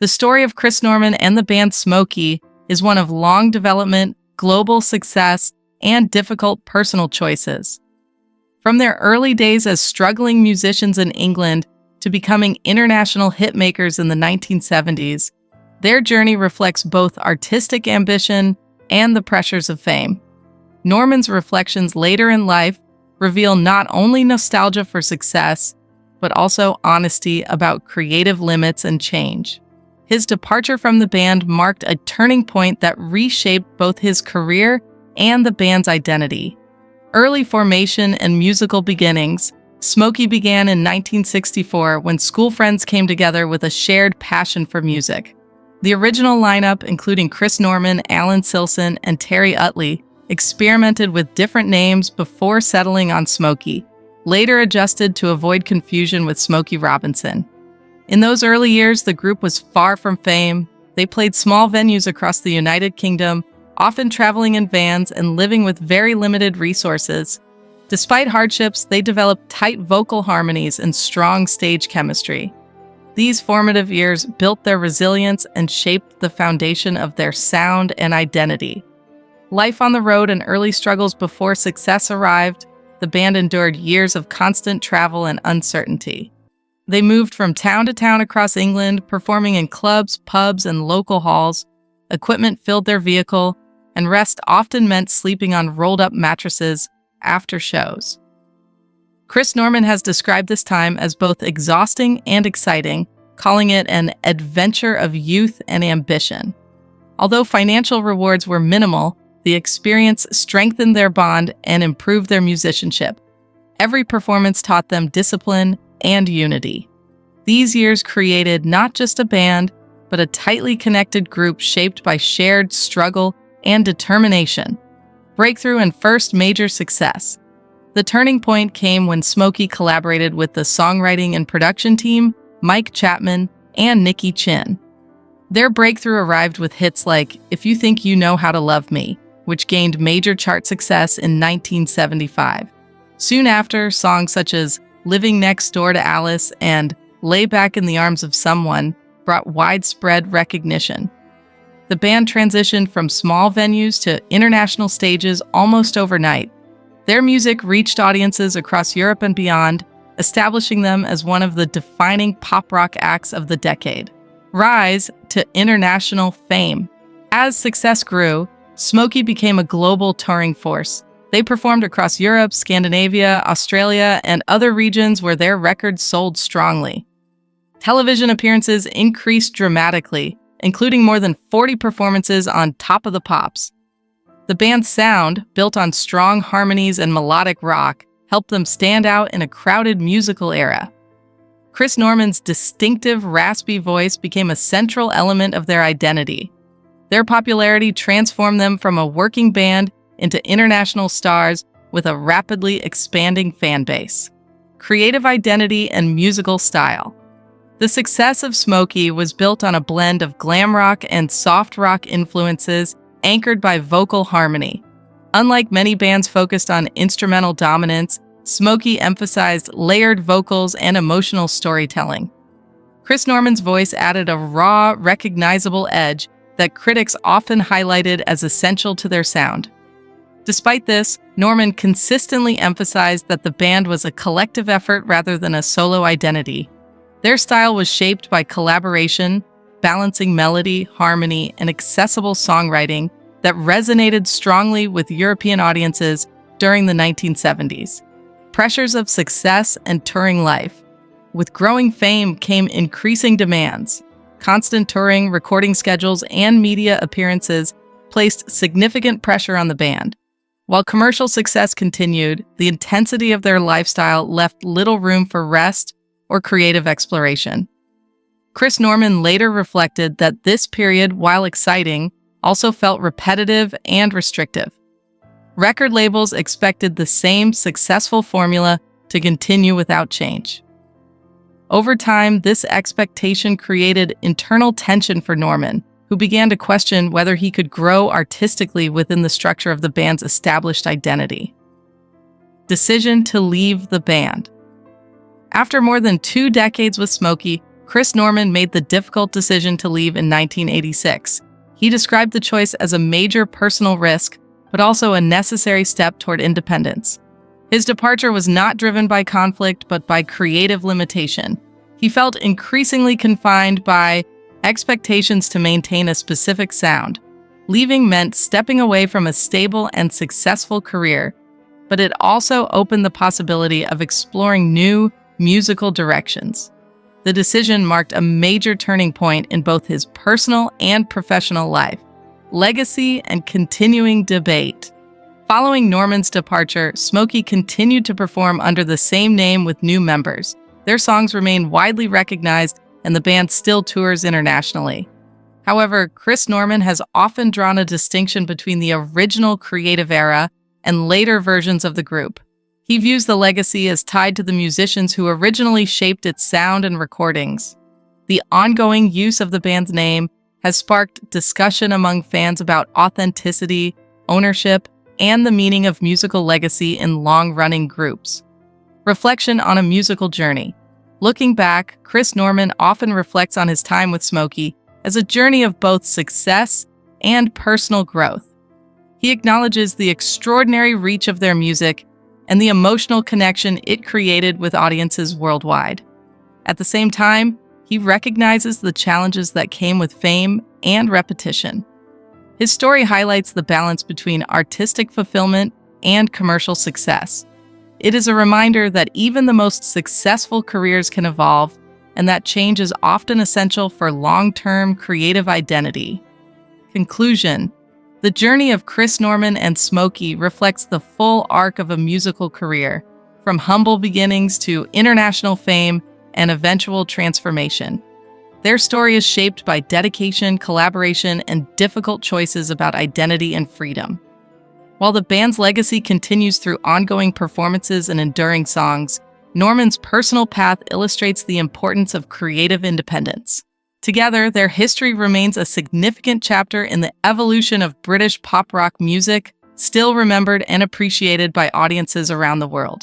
The story of Chris Norman and the band Smokie is one of long development, global success, and difficult personal choices. From their early days as struggling musicians in England to becoming international hitmakers in the 1970s, their journey reflects both artistic ambition and the pressures of fame. Norman's reflections later in life reveal not only nostalgia for success, but also honesty about creative limits and change. His departure from the band marked a turning point that reshaped both his career and the band's identity. Early formation and musical beginnings, Smokie began in 1964 when school friends came together with a shared passion for music. The original lineup, including Chris Norman, Alan Silson, and Terry Utley, experimented with different names before settling on Smokie, later adjusted to avoid confusion with Smokey Robinson. In those early years, the group was far from fame. They played small venues across the United Kingdom, often traveling in vans and living with very limited resources. Despite hardships, they developed tight vocal harmonies and strong stage chemistry. These formative years built their resilience and shaped the foundation of their sound and identity. Life on the road and early struggles before success arrived, the band endured years of constant travel and uncertainty. They moved from town to town across England, performing in clubs, pubs, and local halls. Equipment filled their vehicle, and rest often meant sleeping on rolled-up mattresses after shows. Chris Norman has described this time as both exhausting and exciting, calling it an adventure of youth and ambition. Although financial rewards were minimal, the experience strengthened their bond and improved their musicianship. Every performance taught them discipline and unity. These years created not just a band, but a tightly connected group shaped by shared struggle and determination. Breakthrough and first major success. The turning point came when Smokie collaborated with the songwriting and production team, Mike Chapman, and Nicky Chin. Their breakthrough arrived with hits like If You Think You Know How to Love Me, which gained major chart success in 1975. Soon after, songs such as Living Next Door to Alice and Lay Back in the Arms of Someone brought widespread recognition. The band transitioned from small venues to international stages almost overnight. Their music reached audiences across Europe and beyond, establishing them as one of the defining pop rock acts of the decade. Rise to international fame. As success grew, Smokie became a global touring force. They performed across Europe, Scandinavia, Australia, and other regions where their records sold strongly. Television appearances increased dramatically, including more than 40 performances on Top of the Pops. The band's sound, built on strong harmonies and melodic rock, helped them stand out in a crowded musical era. Chris Norman's distinctive, raspy voice became a central element of their identity. Their popularity transformed them from a working band into international stars with a rapidly expanding fan base. Creative identity and musical style. The success of Smokie was built on a blend of glam rock and soft rock influences anchored by vocal harmony. Unlike many bands focused on instrumental dominance, Smokie emphasized layered vocals and emotional storytelling. Chris Norman's voice added a raw, recognizable edge that critics often highlighted as essential to their sound. Despite this, Norman consistently emphasized that the band was a collective effort rather than a solo identity. Their style was shaped by collaboration, balancing melody, harmony, and accessible songwriting that resonated strongly with European audiences during the 1970s. Pressures of success and touring life. With growing fame came increasing demands. Constant touring, recording schedules, and media appearances placed significant pressure on the band. While commercial success continued, the intensity of their lifestyle left little room for rest or creative exploration. Chris Norman later reflected that this period, while exciting, also felt repetitive and restrictive. Record labels expected the same successful formula to continue without change. Over time, this expectation created internal tension for Norman, who began to question whether he could grow artistically within the structure of the band's established identity. Decision to leave the band. After more than 2 decades with Smokie, Chris Norman made the difficult decision to leave in 1986. He described the choice as a major personal risk, but also a necessary step toward independence. His departure was not driven by conflict, but by creative limitation. He felt increasingly confined by expectations to maintain a specific sound. Leaving meant stepping away from a stable and successful career, but it also opened the possibility of exploring new musical directions. The decision marked a major turning point in both his personal and professional life, legacy and continuing debate. Following Norman's departure, Smokie continued to perform under the same name with new members. Their songs remain widely recognized, and the band still tours internationally. However, Chris Norman has often drawn a distinction between the original creative era and later versions of the group. He views the legacy as tied to the musicians who originally shaped its sound and recordings. The ongoing use of the band's name has sparked discussion among fans about authenticity, ownership, and the meaning of musical legacy in long-running groups. Reflection on a musical journey. Looking back, Chris Norman often reflects on his time with Smokie as a journey of both success and personal growth. He acknowledges the extraordinary reach of their music and the emotional connection it created with audiences worldwide. At the same time, he recognizes the challenges that came with fame and repetition. His story highlights the balance between artistic fulfillment and commercial success. It is a reminder that even the most successful careers can evolve, and that change is often essential for long-term creative identity. Conclusion. The journey of Chris Norman and Smokie reflects the full arc of a musical career, from humble beginnings to international fame and eventual transformation. Their story is shaped by dedication, collaboration, and difficult choices about identity and freedom. While the band's legacy continues through ongoing performances and enduring songs, Norman's personal path illustrates the importance of creative independence. Together, their history remains a significant chapter in the evolution of British pop rock music, still remembered and appreciated by audiences around the world.